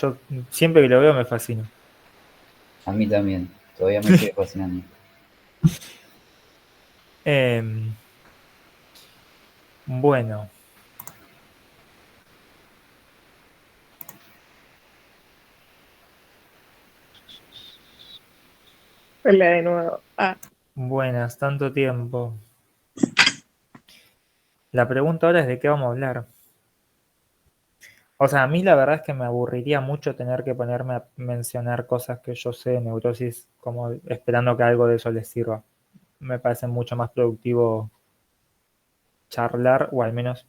yo siempre que lo veo me fascino. A mí también, todavía me sigue fascinando. Em, bueno, Hola de nuevo. buenas, tanto tiempo. La pregunta ahora es de qué vamos a hablar. O sea, a mí la verdad es que me aburriría mucho tener que ponerme a mencionar cosas que yo sé de neurosis, como esperando que algo de eso les sirva. Me parece mucho más productivo charlar o al menos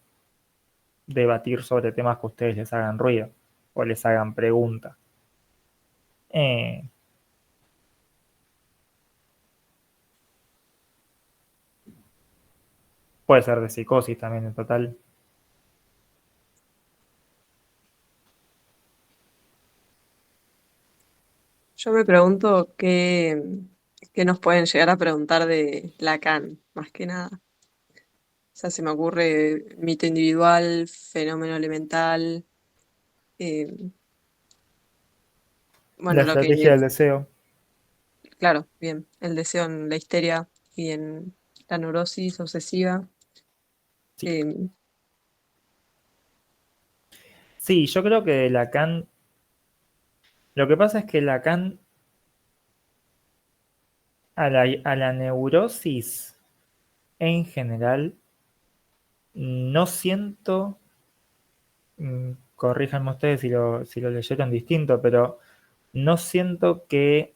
debatir sobre temas que a ustedes les hagan ruido o les hagan preguntas. Eh, puede ser de psicosis también en total. Yo me pregunto qué nos pueden llegar a preguntar de Lacan, más que nada. O sea, se me ocurre mito individual, fenómeno elemental, eh, La bueno, lo que, estrategia del deseo. claro, bien, el deseo en la histeria y en la neurosis obsesiva. Sí. eh, Sí, yo creo que Lacan, lo que pasa es que Lacan a la neurosis en general no siento, corríjanme ustedes si lo leyeron distinto, pero no siento que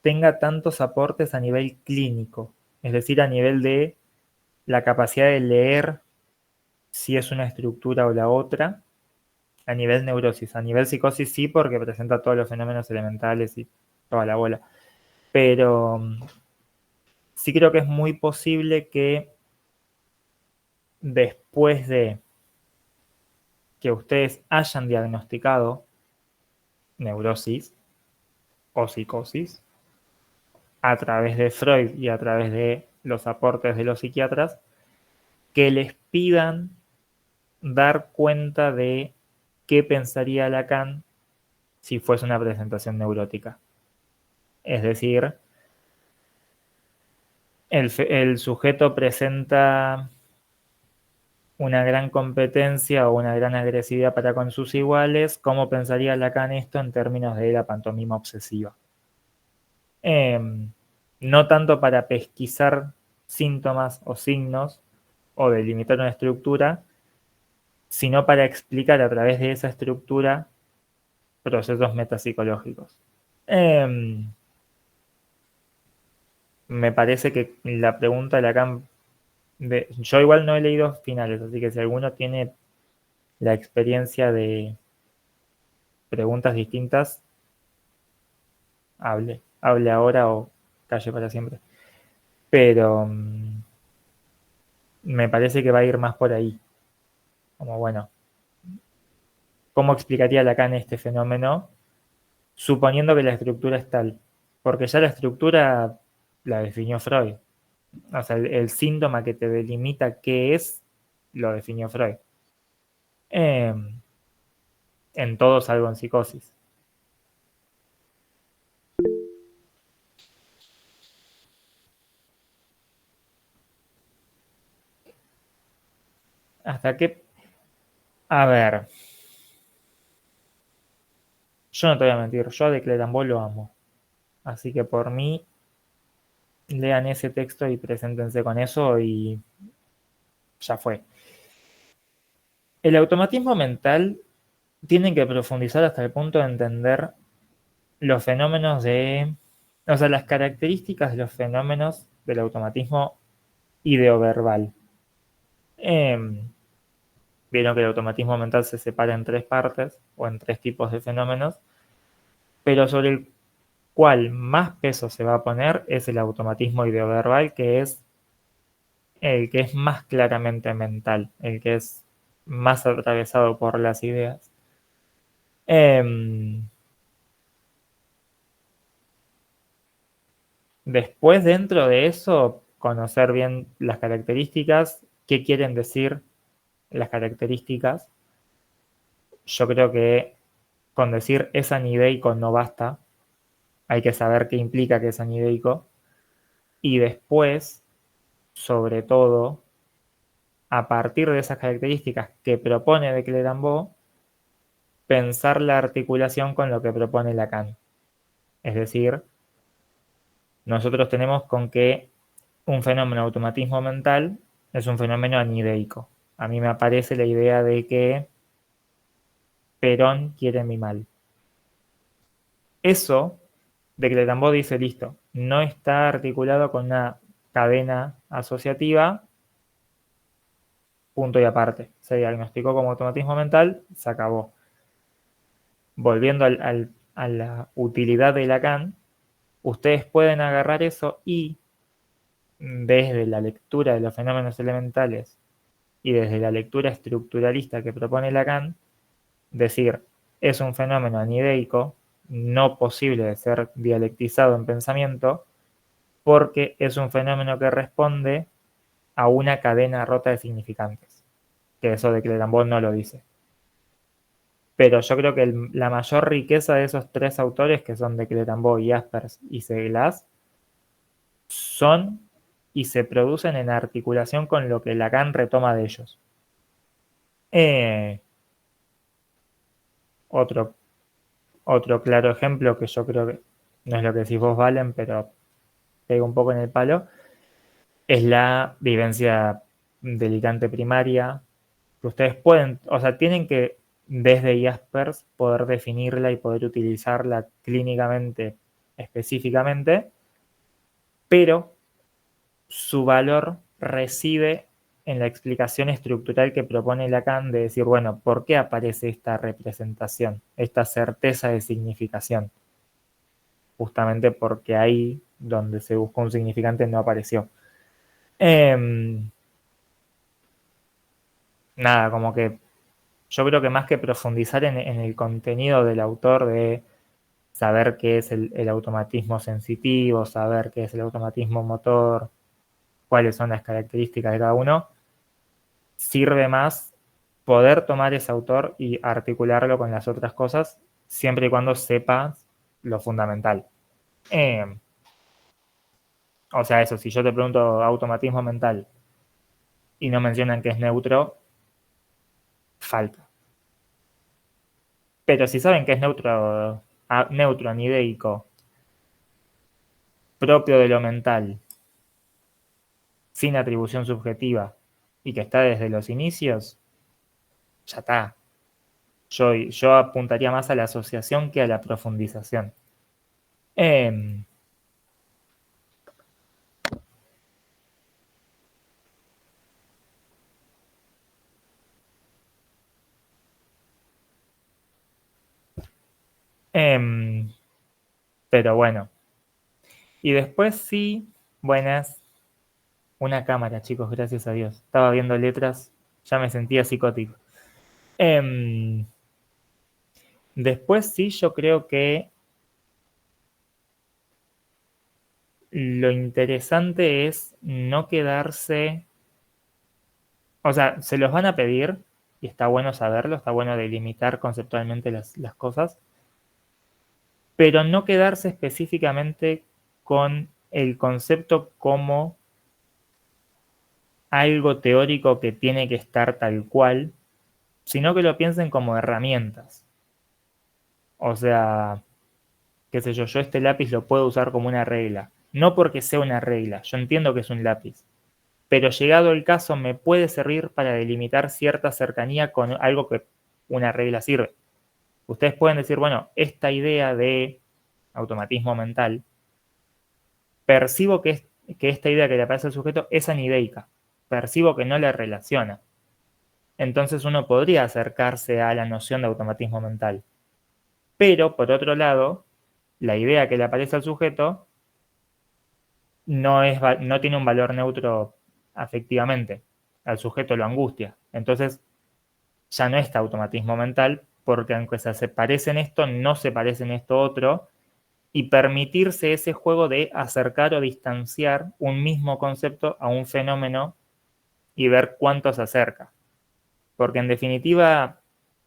tenga tantos aportes a nivel clínico, es decir, a nivel de la capacidad de leer si es una estructura o la otra, a nivel neurosis. A nivel psicosis sí, porque presenta todos los fenómenos elementales y toda la bola. Pero sí creo que es muy posible que después de que ustedes hayan diagnosticado neurosis o psicosis a través de Freud y a través de los aportes de los psiquiatras, que les pidan dar cuenta de qué pensaría Lacan si fuese una presentación neurótica. Es decir, el sujeto presenta una gran competencia o una gran agresividad para con sus iguales, ¿cómo pensaría Lacan esto en términos de la pantomima obsesiva? Eh, no tanto para pesquisar síntomas o signos o delimitar una estructura, sino para explicar a través de esa estructura procesos metapsicológicos. Eh, me parece que la pregunta de Lacan, yo igual no he leído finales, así que si alguno tiene la experiencia de preguntas distintas, hable ahora o calle para siempre. Pero me parece que va a ir más por ahí. Como bueno, ¿cómo explicaría Lacan este fenómeno? Suponiendo que la estructura es tal. Porque ya la estructura la definió Freud. O sea, el síntoma que te delimita qué es, lo definió Freud. Eh, en todo salvo en psicosis. Hasta que, a ver, yo no te voy a mentir, yo a de Clerambol lo amo. Así que por mí, lean ese texto y preséntense con eso y ya fue. El automatismo mental tiene que profundizar hasta el punto de entender los fenómenos de, o sea, las características de los fenómenos del automatismo ideoverbal. Eh, vieron que el automatismo mental se separa en tres partes o en tres tipos de fenómenos, pero sobre el cual más peso se va a poner es el automatismo ideoverbal, que es el que es más claramente mental, el que es más atravesado por las ideas. Eh, después, dentro de eso, conocer bien las características, qué quieren decir las características. Yo creo que con decir es anideico no basta, hay que saber qué implica que es anideico, y después, sobre todo, a partir de esas características que propone de Clérambault, pensar la articulación con lo que propone Lacan. Es decir, nosotros tenemos con que un fenómeno de automatismo mental es un fenómeno anideico. A mí me aparece la idea de que Perón quiere mi mal. Eso, de Clérambault dice, listo, no está articulado con una cadena asociativa, punto y aparte. Se diagnosticó como automatismo mental, se acabó. Volviendo a la utilidad de Lacan, ustedes pueden agarrar eso y desde la lectura de los fenómenos elementales y desde la lectura estructuralista que propone Lacan, decir, es un fenómeno anideico, no posible de ser dialectizado en pensamiento, porque es un fenómeno que responde a una cadena rota de significantes, que eso de Clérambault no lo dice. Pero yo creo que la mayor riqueza de esos tres autores, que son de Clérambault, Jaspers y Seglas, son y se producen en articulación con lo que Lacan retoma de ellos. Otro, otro claro ejemplo que yo creo que no es lo que decís vos, Valen, pero pega un poco en el palo, es la vivencia delicante primaria, que ustedes pueden, o sea, tienen que desde Jaspers poder definirla y poder utilizarla clínicamente, específicamente, pero su valor reside en la explicación estructural que propone Lacan de decir, bueno, ¿por qué aparece esta representación, esta certeza de significación? Justamente porque ahí donde se buscó un significante no apareció. Nada, como que yo creo que más que profundizar en el contenido del autor de saber qué es el automatismo sensitivo, saber qué es el automatismo motor, cuáles son las características de cada uno, sirve más poder tomar ese autor y articularlo con las otras cosas, siempre y cuando sepas lo fundamental. O sea, eso, si yo te pregunto automatismo mental y no mencionan que es neutro, falta. Pero si saben que es neutro, neutro anideico, propio de lo mental, sin atribución subjetiva y que está desde los inicios, ya está. Yo apuntaría más a la asociación que a la profundización. Eh, pero bueno. Y después sí, buenas. Una cámara, chicos, gracias a Dios. Estaba viendo letras, ya me sentía psicótico. Después sí, yo creo que lo interesante es no quedarse, o sea, se los van a pedir y está bueno saberlo, está bueno delimitar conceptualmente las cosas, pero no quedarse específicamente con el concepto como algo teórico que tiene que estar tal cual, sino que lo piensen como herramientas. O sea, qué sé yo este lápiz lo puedo usar como una regla. No porque sea una regla, yo entiendo que es un lápiz. Pero llegado el caso me puede servir para delimitar cierta cercanía con algo que una regla sirve. Ustedes pueden decir, bueno, esta idea de automatismo mental, percibo que esta idea que le aparece al sujeto es anideica. Percibo que no le relaciona. Entonces uno podría acercarse a la noción de automatismo mental. Pero, por otro lado, la idea que le aparece al sujeto no tiene un valor neutro afectivamente. Al sujeto lo angustia. Entonces, ya no está automatismo mental, porque aunque se parece en esto, no se parece en esto otro, y permitirse ese juego de acercar o distanciar un mismo concepto a un fenómeno y ver cuánto se acerca. Porque en definitiva,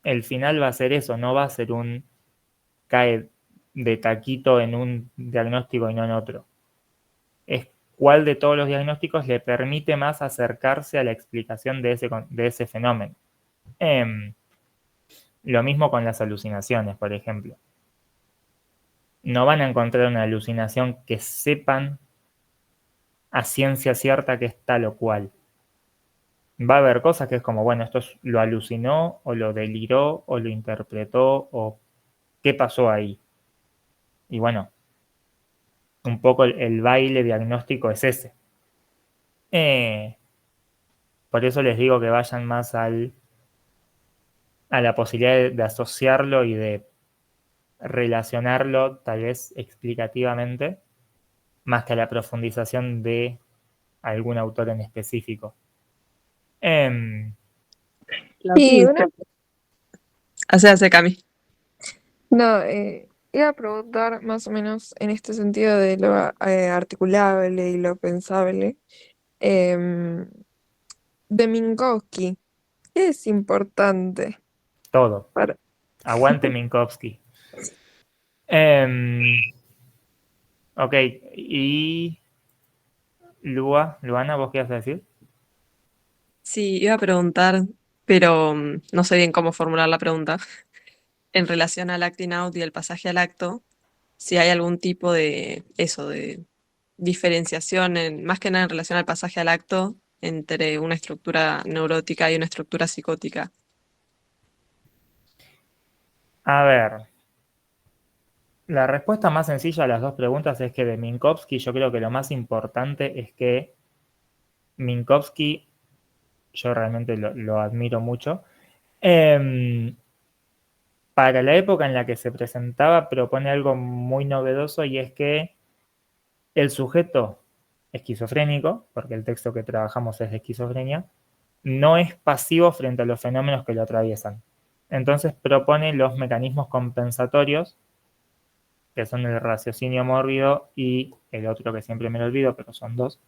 el final va a ser eso, no va a ser un cae de taquito en un diagnóstico y no en otro. Es cuál de todos los diagnósticos le permite más acercarse a la explicación de ese fenómeno. Lo mismo con las alucinaciones, por ejemplo. No van a encontrar una alucinación que sepan a ciencia cierta que es tal o cual. Va a haber cosas que es como, bueno, esto lo alucinó, o lo deliró, o lo interpretó, o qué pasó ahí. Y bueno, un poco el baile diagnóstico es ese. Por eso les digo que vayan más a la posibilidad de asociarlo y de relacionarlo, tal vez explicativamente, más que a la profundización de algún autor en específico. Sí, hace Cami. No, iba a preguntar más o menos en este sentido de lo articulable y lo pensable. em, de Minkowski, ¿qué es importante Todo. para... Aguante Minkowski. Ok, y Luana, ¿vos qué ibas a decir? Sí, iba a preguntar, pero no sé bien cómo formular la pregunta. En relación al acting out y el pasaje al acto, si hay algún tipo de eso, de diferenciación, más que nada en relación al pasaje al acto, entre una estructura neurótica y una estructura psicótica. A ver, la respuesta más sencilla a las dos preguntas es que de Minkowski yo creo que lo más importante es que Minkowski, yo realmente lo admiro mucho, para la época en la que se presentaba propone algo muy novedoso y es que el sujeto esquizofrénico, porque el texto que trabajamos es de esquizofrenia, no es pasivo frente a los fenómenos que lo atraviesan. Entonces propone los mecanismos compensatorios, que son el raciocinio mórbido y el otro que siempre me lo olvido, pero son dos,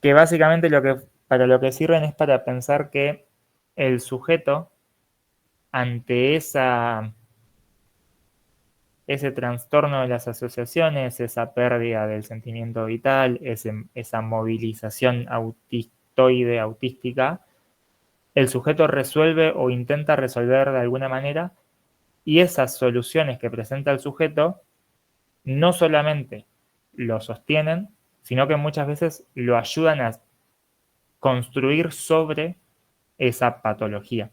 que básicamente para lo que sirven es para pensar que el sujeto, ante ese trastorno de las asociaciones, esa pérdida del sentimiento vital, esa movilización autistoide, autística, el sujeto resuelve o intenta resolver de alguna manera, y esas soluciones que presenta el sujeto no solamente lo sostienen, sino que muchas veces lo ayudan a construir sobre esa patología.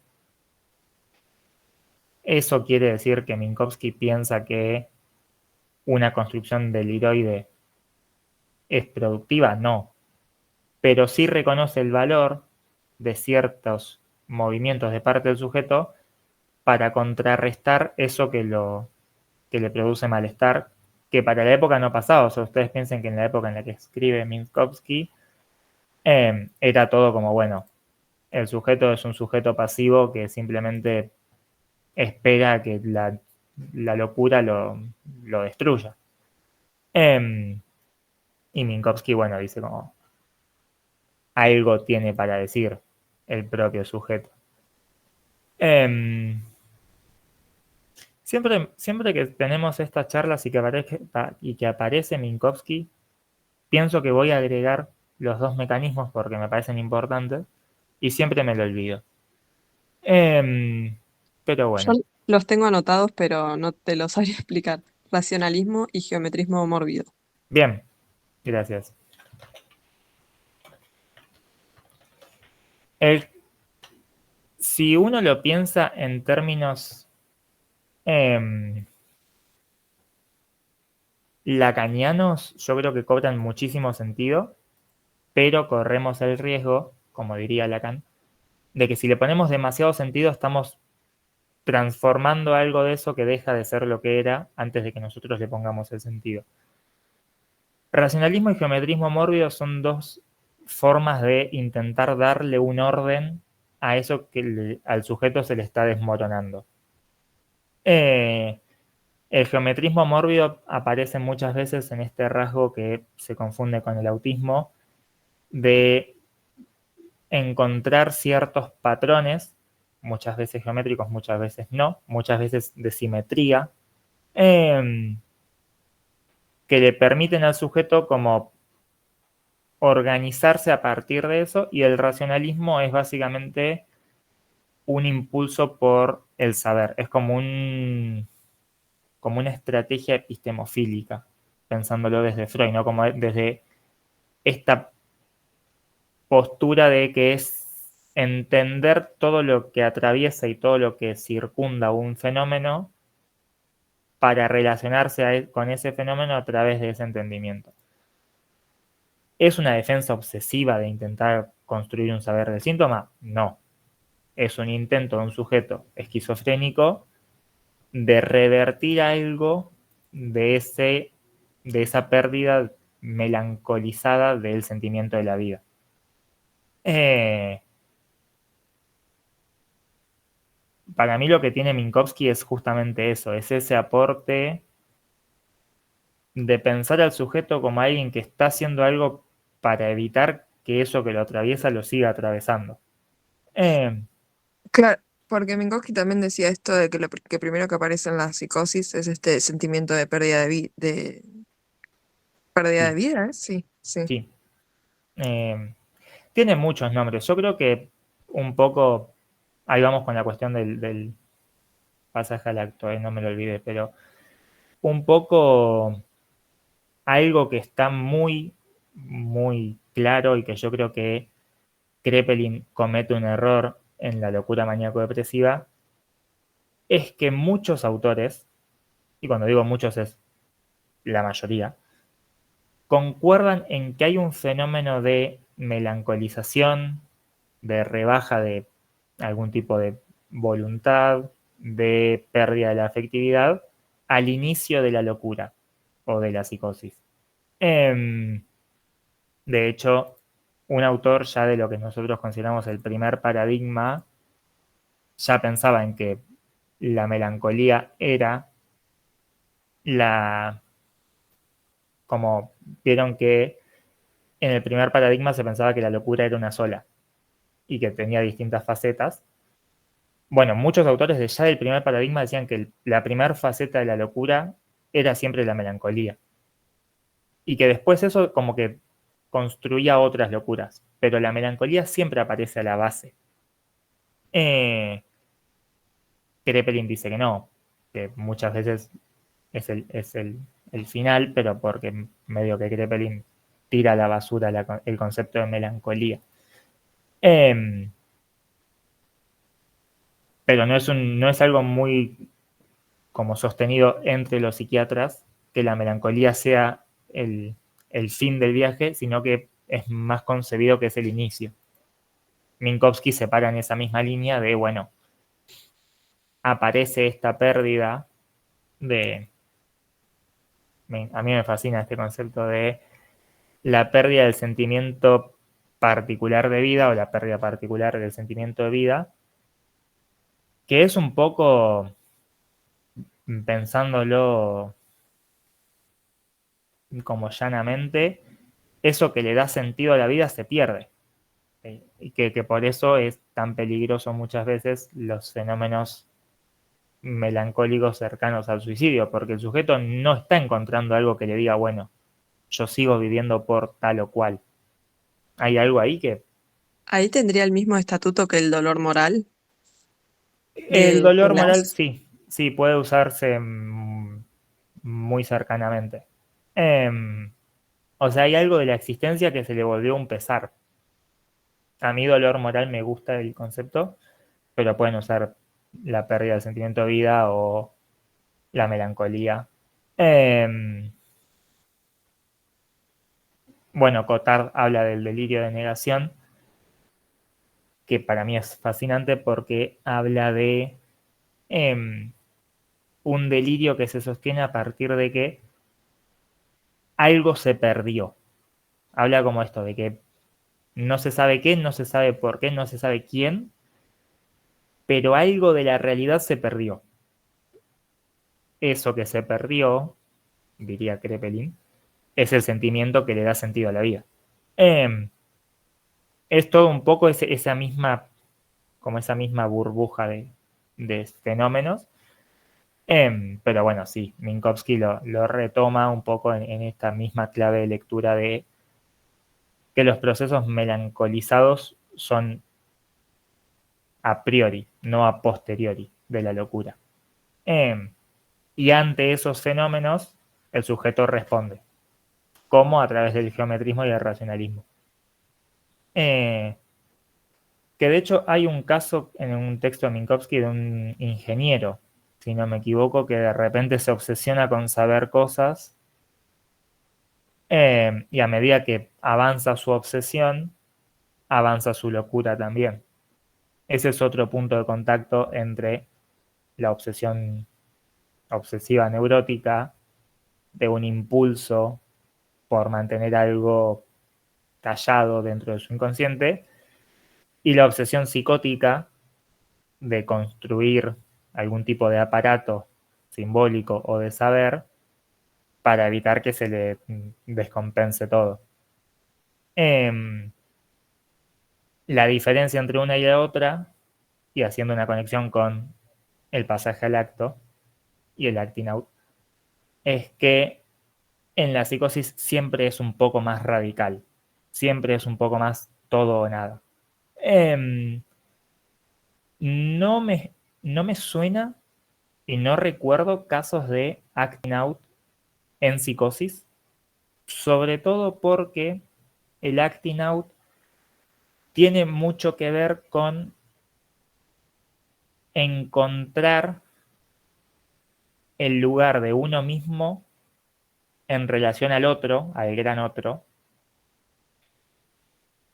¿Eso quiere decir que Minkowski piensa que una construcción deliroide es productiva? No, pero sí reconoce el valor de ciertos movimientos de parte del sujeto para contrarrestar eso que le produce malestar, que para la época no pasaba. O sea, ustedes piensen que en la época en la que escribe Minkowski era todo como, bueno, el sujeto es un sujeto pasivo que simplemente espera que la locura lo destruya. Y Minkowski, bueno, dice como algo tiene para decir el propio sujeto. Siempre que tenemos estas charlas y que aparece Minkowski, pienso que voy a agregar los dos mecanismos porque me parecen importantes y siempre me lo olvido. Pero Yo bueno, los tengo anotados, pero no te los sabría explicar. Racionalismo y geometrismo mórbido. bien, gracias. Si uno lo piensa en términos lacanianos, yo creo que cobran muchísimo sentido, pero corremos el riesgo, como diría Lacan, de que si le ponemos demasiado sentido estamos transformando algo de eso que deja de ser lo que era antes de que nosotros le pongamos el sentido. Racionalismo y geometrismo mórbido son dos formas de intentar darle un orden a eso que al sujeto se le está desmoronando. El geometrismo mórbido aparece muchas veces en este rasgo que se confunde con el autismo, de encontrar ciertos patrones muchas veces geométricos, muchas veces no, muchas veces de simetría, que le permiten al sujeto como organizarse a partir de eso, y el racionalismo es básicamente un impulso por el saber, es como una estrategia epistemofílica, pensándolo desde Freud, ¿no? Como desde esta postura de que es entender todo lo que atraviesa y todo lo que circunda un fenómeno para relacionarse con ese fenómeno a través de ese entendimiento. ¿Es una defensa obsesiva de intentar construir un saber del síntoma? No. Es un intento de un sujeto esquizofrénico de revertir algo de esa pérdida melancolizada del sentimiento de la vida. Para mí lo que tiene Minkowski es justamente eso, es ese aporte de pensar al sujeto como alguien que está haciendo algo para evitar que eso que lo atraviesa lo siga atravesando. Claro, porque Minkowski también decía esto de que lo que primero que aparece en la psicosis es este sentimiento de pérdida de pérdida de Sí. vida, ¿eh? Sí, sí. Sí. Tiene muchos nombres. Yo creo que un poco, ahí vamos con la cuestión del pasaje al acto, no me lo olvidé, pero un poco algo que está muy, muy claro y que yo creo que Kraepelin comete un error en La locura maníaco-depresiva, es que muchos autores, y cuando digo muchos es la mayoría, concuerdan en que hay un fenómeno de melancolización, de rebaja de algún tipo de voluntad, de pérdida de la afectividad al inicio de la locura o de la psicosis. De hecho, un autor ya de lo que nosotros consideramos el primer paradigma ya pensaba en que la melancolía era como vieron que en el primer paradigma se pensaba que la locura era una sola y que tenía distintas facetas. Bueno, muchos autores de ya del primer paradigma decían que la primera faceta de la locura era siempre la melancolía. Y que después eso como que construía otras locuras. Pero la melancolía siempre aparece a la base. Kraepelin dice que no, que muchas veces es el final, pero porque medio que Kraepelin tira a la basura el concepto de melancolía. Pero no es algo muy como sostenido entre los psiquiatras que la melancolía sea el fin del viaje, sino que es más concebido que es el inicio. Minkowski se para en esa misma línea de, bueno, aparece esta pérdida de... A mí me fascina este concepto de la pérdida del sentimiento particular de vida o la pérdida particular del sentimiento de vida, que es un poco, pensándolo como llanamente, eso que le da sentido a la vida se pierde. Y que por eso es tan peligroso muchas veces los fenómenos melancólicos cercanos al suicidio, porque el sujeto no está encontrando algo que le diga, bueno, yo sigo viviendo por tal o cual. Hay algo ahí que... Ahí tendría el mismo estatuto que el dolor moral El dolor de moral las... sí, puede usarse muy cercanamente. O sea, hay algo de la existencia que se le volvió un pesar. A mí dolor moral me gusta el concepto, pero pueden usar la pérdida del sentimiento de vida o la melancolía. Bueno, Cotard habla del delirio de negación, que para mí es fascinante porque habla de un delirio que se sostiene a partir de que algo se perdió. Habla como esto, de que no se sabe qué, no se sabe por qué, no se sabe quién, pero algo de la realidad se perdió. Eso que se perdió, diría Kraepelin, es el sentimiento que le da sentido a la vida. Es todo un poco esa misma como esa misma burbuja de fenómenos. Pero bueno, sí, Minkowski lo retoma un poco en esta misma clave de lectura de que los procesos melancolizados son a priori, no a posteriori de la locura. Y ante esos fenómenos, el sujeto responde, como a través del geometrismo y el racionalismo. Que de hecho hay un caso en un texto de Minkowski de un ingeniero, si no me equivoco, que de repente se obsesiona con saber cosas y a medida que avanza su obsesión, avanza su locura también. Ese es otro punto de contacto entre la obsesión obsesiva neurótica de un impulso por mantener algo tallado dentro de su inconsciente y la obsesión psicótica de construir algún tipo de aparato simbólico o de saber para evitar que se le descompense todo. La diferencia entre una y la otra, y haciendo una conexión con el pasaje al acto y el acting out, es que en la psicosis siempre es un poco más radical, siempre es un poco más todo o nada. No me suena y no recuerdo casos de acting out en psicosis, sobre todo porque el acting out tiene mucho que ver con encontrar el lugar de uno mismo en relación al otro, al gran otro.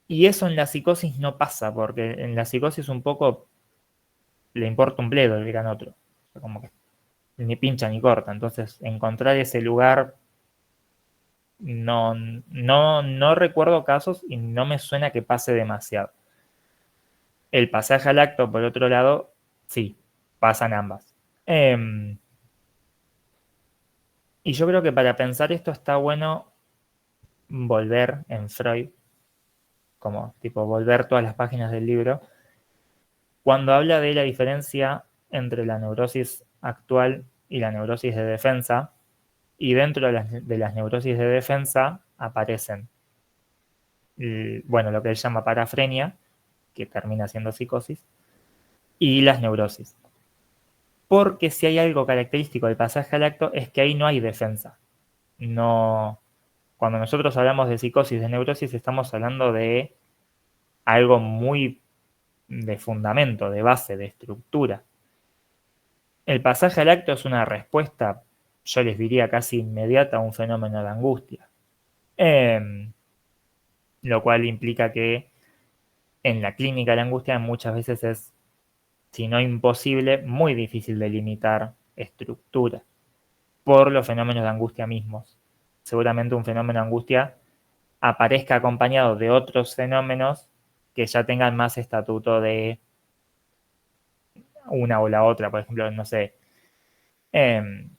Y eso en la psicosis no pasa, porque en la psicosis un poco le importa un bledo el gran otro. Como que ni pincha ni corta. Entonces, encontrar ese lugar, no recuerdo casos y no me suena que pase demasiado. El pasaje al acto, por otro lado, sí, pasan ambas. Y yo creo que para pensar esto está bueno volver en Freud, como tipo volver todas las páginas del libro, cuando habla de la diferencia entre la neurosis actual y la neurosis de defensa, y dentro de las neurosis de defensa aparecen, bueno, lo que él llama parafrenia, que termina siendo psicosis, y las neurosis. Porque si hay algo característico del pasaje al acto es que ahí no hay defensa. No, cuando nosotros hablamos de psicosis, de neurosis, estamos hablando de algo muy de fundamento, de base, de estructura. El pasaje al acto es una respuesta, yo les diría casi inmediata, a un fenómeno de angustia. Lo cual implica que en la clínica la angustia muchas veces es, si no imposible, muy difícil de limitar estructura por los fenómenos de angustia mismos. Seguramente un fenómeno de angustia aparezca acompañado de otros fenómenos que ya tengan más estatuto de una o la otra. Por ejemplo, no sé, un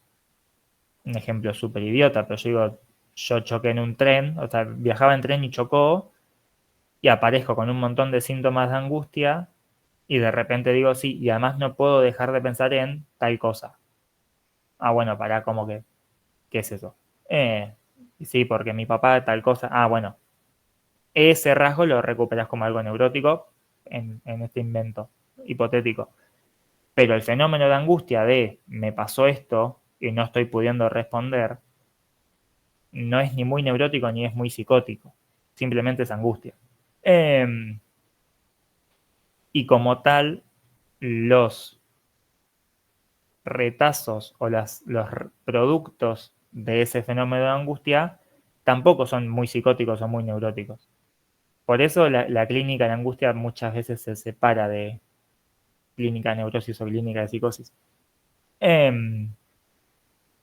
ejemplo súper idiota, pero yo digo, yo choqué en un tren, o sea, viajaba en tren y chocó, y aparezco con un montón de síntomas de angustia, y de repente digo, sí, y además no puedo dejar de pensar en tal cosa. Ah, bueno, pará, ¿cómo que? ¿Qué es eso? Sí, porque mi papá tal cosa. Ah, bueno, ese rasgo lo recuperas como algo neurótico en este invento hipotético. Pero el fenómeno de angustia de me pasó esto y no estoy pudiendo responder, no es ni muy neurótico ni es muy psicótico. Simplemente es angustia. Y como tal, los retazos o los productos de ese fenómeno de angustia tampoco son muy psicóticos o muy neuróticos. Por eso la clínica de angustia muchas veces se separa de clínica de neurosis o clínica de psicosis.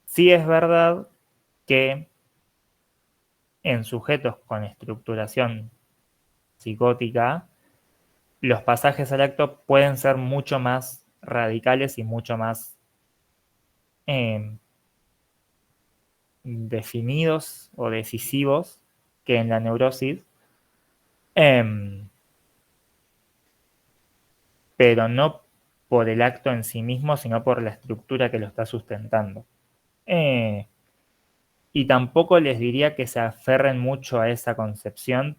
Sí es verdad que en sujetos con estructuración psicótica, los pasajes al acto pueden ser mucho más radicales y mucho más eh, definidos o decisivos que en la neurosis. pero no por el acto en sí mismo, sino por la estructura que lo está sustentando. Y tampoco les diría que se aferren mucho a esa concepción,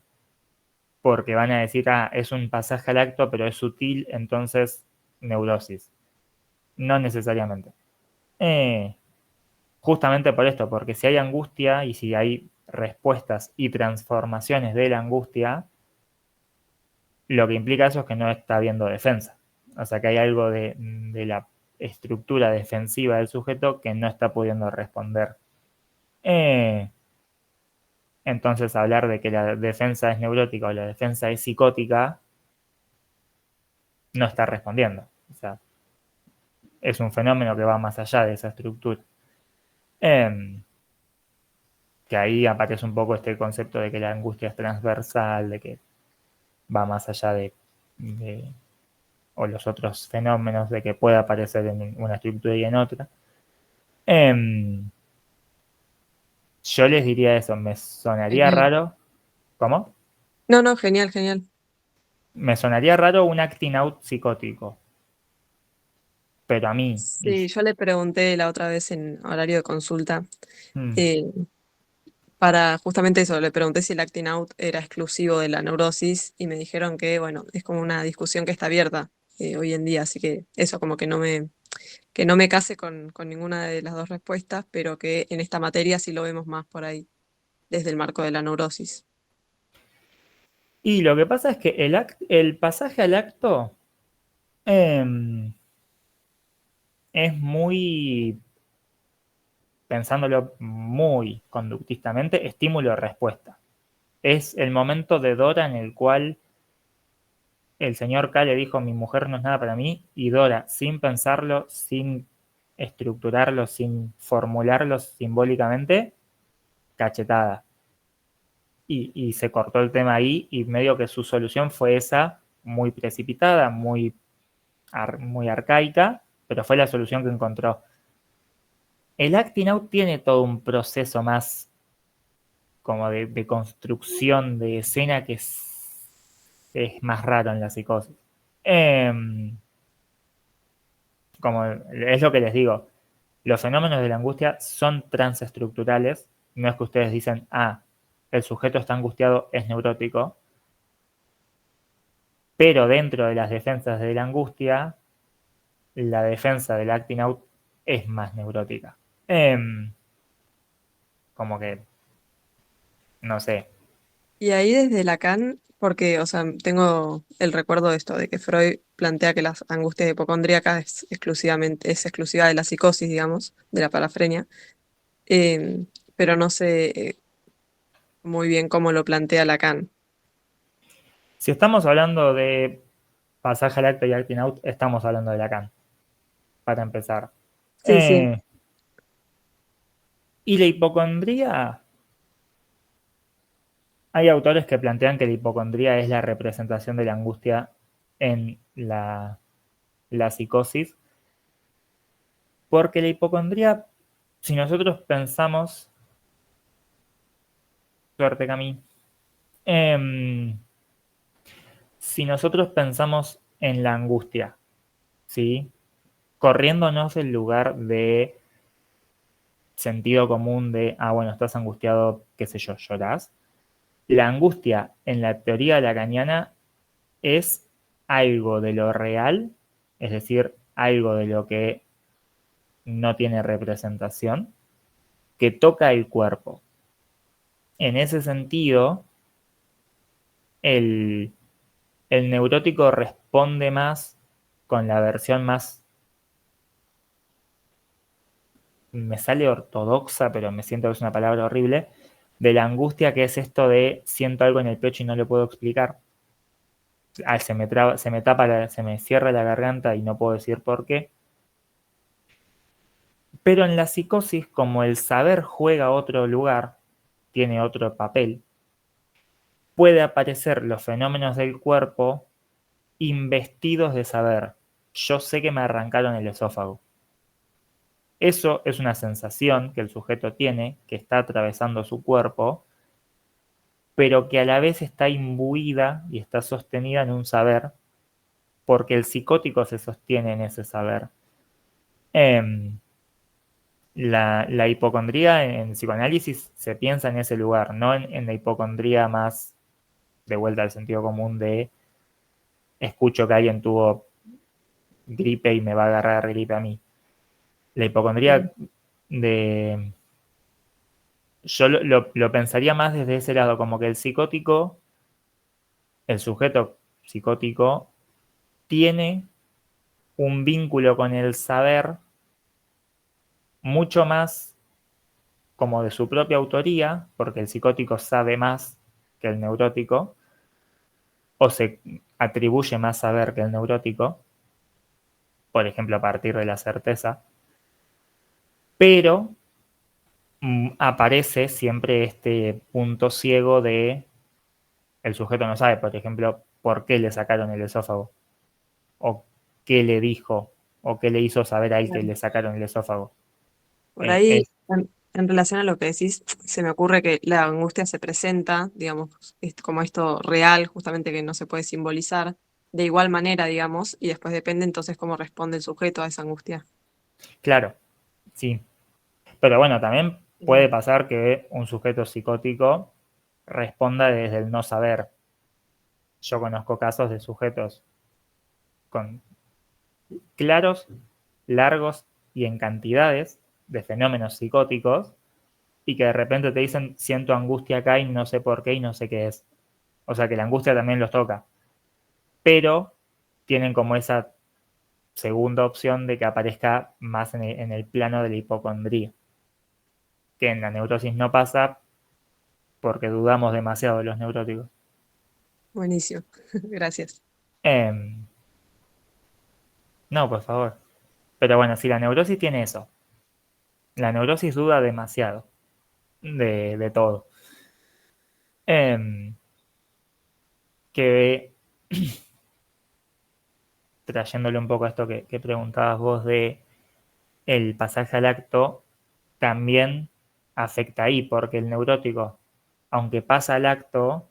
porque van a decir, es un pasaje al acto, pero es sutil, entonces neurosis. No necesariamente. Justamente por esto, porque si hay angustia y si hay respuestas y transformaciones de la angustia, lo que implica eso es que no está habiendo defensa. O sea que hay algo de la estructura defensiva del sujeto que no está pudiendo responder. Entonces hablar de que la defensa es neurótica o la defensa es psicótica no está respondiendo. O sea, es un fenómeno que va más allá de esa estructura. Que ahí aparece un poco este concepto de que la angustia es transversal, de que va más allá de o los otros fenómenos de que puede aparecer en una estructura y en otra. Yo les diría eso, me sonaría Genial. raro. ¿Cómo? No, genial, genial. Me sonaría raro un acting out psicótico. Pero a mí. Sí, yo le pregunté la otra vez en horario de consulta, Mm. eh, para justamente eso, le pregunté si el acting out era exclusivo de la neurosis y me dijeron que, bueno, es como una discusión que está abierta hoy en día, así que eso como que no me case con ninguna de las dos respuestas, pero que en esta materia sí lo vemos más por ahí, desde el marco de la neurosis. Y lo que pasa es que el pasaje al acto es muy, pensándolo muy conductistamente, estímulo-respuesta. Es el momento de Dora en el cual el señor K le dijo, mi mujer no es nada para mí, y Dora, sin pensarlo, sin estructurarlo, sin formularlo simbólicamente, cachetada. Y se cortó el tema ahí y medio que su solución fue esa, muy precipitada, muy arcaica, pero fue la solución que encontró. El acting out tiene todo un proceso más como de construcción de escena que es más raro en la psicosis. Como es lo que les digo, los fenómenos de la angustia son transestructurales. No es que ustedes dicen, el sujeto está angustiado, es neurótico. Pero dentro de las defensas de la angustia, la defensa del acting out es más neurótica. Como que, no sé. Y ahí desde Lacan, porque, o sea, tengo el recuerdo de esto, de que Freud plantea que las angustias hipocondríacas es exclusiva de la psicosis, digamos, de la parafrenia, pero no sé muy bien cómo lo plantea Lacan. Si estamos hablando de pasaje al acto y acting out, estamos hablando de Lacan, para empezar. Sí, sí, Y la hipocondría, hay autores que plantean que la hipocondría es la representación de la angustia en la psicosis, porque la hipocondría, si nosotros pensamos, suerte Camille, si nosotros pensamos en la angustia, ¿sí? Corriéndonos del lugar de sentido común de, bueno, estás angustiado, qué sé yo, llorás. La angustia en la teoría lacaniana es algo de lo real, es decir, algo de lo que no tiene representación, que toca el cuerpo. En ese sentido, el neurótico responde más con la versión más, me sale ortodoxa, pero me siento que es una palabra horrible, de la angustia, que es esto de siento algo en el pecho y no lo puedo explicar. Se me tapa, se me cierra la garganta y no puedo decir por qué. Pero en la psicosis, como el saber juega otro lugar, tiene otro papel, puede aparecer los fenómenos del cuerpo investidos de saber. Yo sé que me arrancaron el esófago. Eso es una sensación que el sujeto tiene, que está atravesando su cuerpo, pero que a la vez está imbuida y está sostenida en un saber porque el psicótico se sostiene en ese saber. La hipocondría en psicoanálisis se piensa en ese lugar, no en la hipocondría más de vuelta al sentido común de escucho que alguien tuvo gripe y me va a agarrar gripe a mí. La hipocondría de... Yo lo pensaría más desde ese lado, como que el psicótico, el sujeto psicótico, tiene un vínculo con el saber mucho más como de su propia autoría, porque el psicótico sabe más que el neurótico, o se atribuye más saber que el neurótico, por ejemplo, a partir de la certeza, pero aparece siempre este punto ciego de el sujeto no sabe, por ejemplo, por qué le sacaron el esófago, o qué le dijo, o qué le hizo saber a él que le sacaron el esófago. Por ahí, Es, en relación a lo que decís, se me ocurre que la angustia se presenta, digamos, como esto real, justamente que no se puede simbolizar, de igual manera, digamos, y después depende entonces cómo responde el sujeto a esa angustia. claro, sí. Pero bueno, también puede Mm. pasar que un sujeto psicótico responda desde el no saber. Yo conozco casos de sujetos con claros, largos y en cantidades de fenómenos psicóticos y que de repente te dicen siento angustia acá y no sé por qué y no sé qué es. O sea que la angustia también los toca. Pero tienen como esa segunda opción de que aparezca más en el plano de la hipocondría, que en la neurosis no pasa porque dudamos demasiado de los neuróticos. Buenísimo, gracias. Eh, no, por favor. Pero bueno, si la neurosis tiene eso, la neurosis duda demasiado de todo. Eh, que trayéndole un poco a esto que preguntabas vos de el pasaje al acto, también afecta ahí, porque el neurótico, aunque pasa al acto,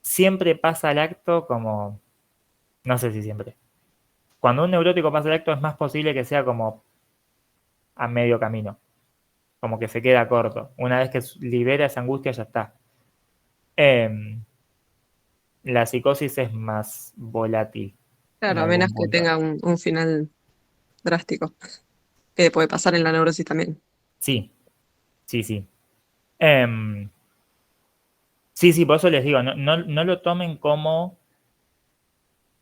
siempre pasa al acto como, no sé si siempre. Cuando un neurótico pasa al acto es más posible que sea como a medio camino, como que se queda corto. Una vez que libera esa angustia ya está. Eh, la psicosis es más volátil en Claro, a algún menos que punto. tenga un final drástico, que puede pasar en la neurosis también. Sí, sí, sí. Eh, sí, sí, por eso les digo, no lo tomen como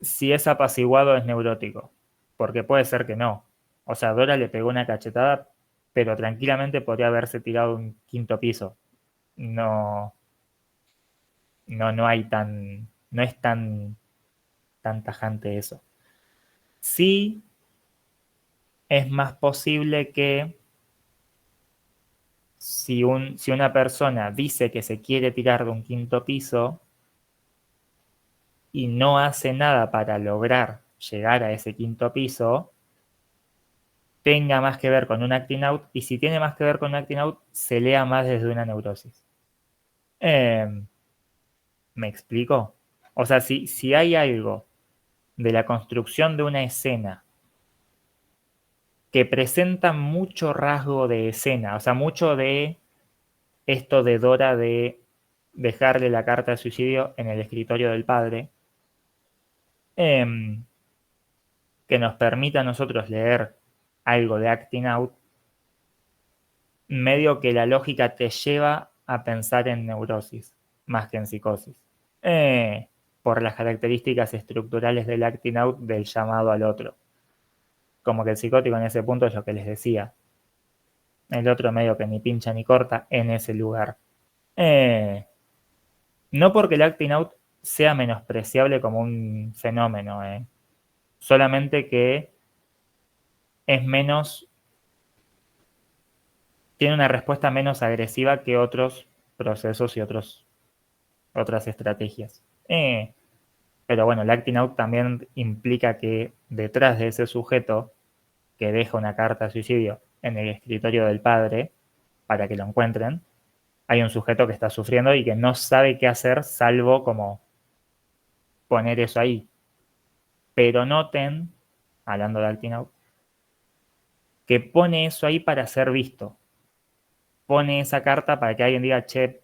si es apaciguado es neurótico, porque puede ser que no. O sea, Dora le pegó una cachetada, pero tranquilamente podría haberse tirado un quinto piso. No, no hay no es tan tajante eso. Sí es más posible que si una persona dice que se quiere tirar de un quinto piso y no hace nada para lograr llegar a ese quinto piso, tenga más que ver con un acting out, y si tiene más que ver con un acting out, se lea más desde una neurosis. Eh, ¿Me explico? O sea, si hay algo de la construcción de una escena que presenta mucho rasgo de escena, o sea, mucho de esto de Dora de dejarle la carta de suicidio en el escritorio del padre, eh, que nos permita a nosotros leer algo de acting out, medio que la lógica te lleva a pensar en neurosis más que en psicosis, eh, por las características estructurales del acting out del llamado al otro. Como que el psicótico en ese punto es lo que les decía. El otro medio que ni pincha ni corta en ese lugar. Eh, no porque el acting out sea menospreciable como un fenómeno, solamente que es menos, tiene una respuesta menos agresiva que otros procesos y otras estrategias. Pero bueno, el acting out también implica que detrás de ese sujeto que deja una carta de suicidio en el escritorio del padre para que lo encuentren, hay un sujeto que está sufriendo y que no sabe qué hacer salvo como poner eso ahí. Pero noten, hablando de acting out, que pone eso ahí para ser visto. Pone esa carta para que alguien diga, che,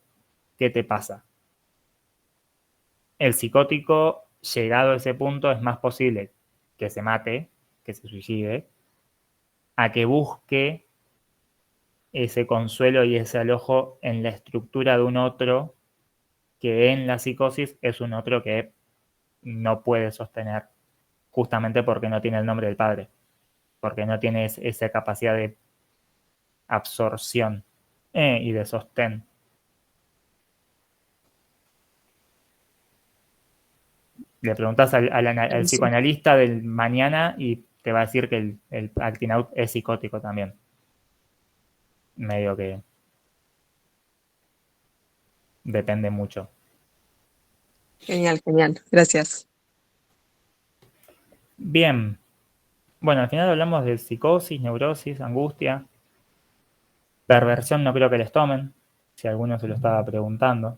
¿qué te pasa? El psicótico, llegado a ese punto, es más posible que se mate, que se suicide, a que busque ese consuelo y ese alojo en la estructura de un otro que en la psicosis es un otro que no puede sostener, justamente porque no tiene el nombre del padre, porque no tiene esa capacidad de absorción y de sostén. Le preguntas al Sí. psicoanalista del mañana y te va a decir que el acting out es psicótico también. Medio que depende mucho. Genial, genial. Gracias. Bien. Bueno, al final hablamos de psicosis, neurosis, angustia. Perversión no creo que les tomen, si alguno se lo estaba preguntando.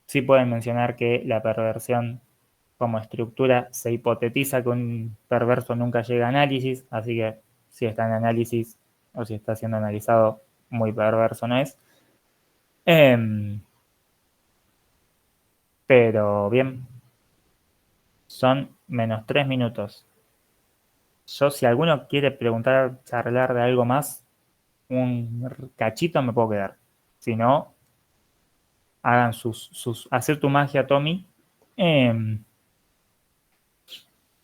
Sí pueden mencionar que la perversión como estructura se hipotetiza que un perverso nunca llega a análisis, así que si está en análisis o si está siendo analizado, muy perverso no es. Pero bien, son menos 3 minutos. Yo, si alguno quiere preguntar, charlar de algo más, un cachito me puedo quedar. Si no, hagan hacer tu magia, Tommy.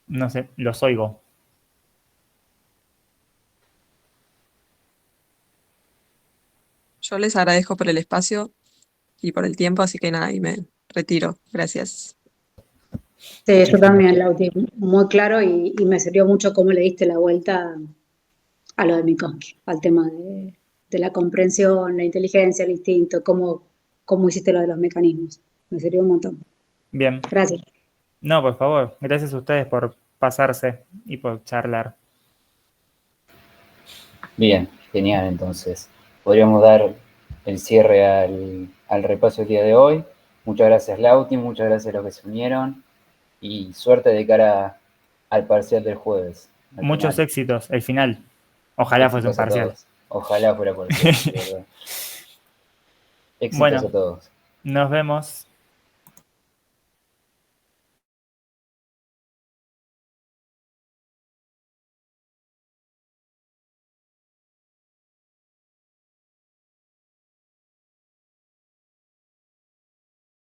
No sé, los oigo. Yo les agradezco por el espacio y por el tiempo, así que nada, y me retiro. Gracias. Sí, yo también, Lauti, muy claro y me sirvió mucho cómo le diste la vuelta a lo de Minkowski, al tema de la comprensión, la inteligencia, el instinto, cómo hiciste lo de los mecanismos. Me sirvió un montón. Bien. Gracias. No, por favor, gracias a ustedes por pasarse y por charlar. Bien, genial, entonces. Podríamos dar el cierre al repaso del día de hoy. Muchas gracias, Lauti, muchas gracias a los que se unieron y suerte de cara al parcial del jueves. Muchos Final. éxitos, el final. Ojalá fuese un Éxitos a parcial. todos. Ojalá fuera parcial, de verdad. Éxitos Bueno, a todos. nos vemos.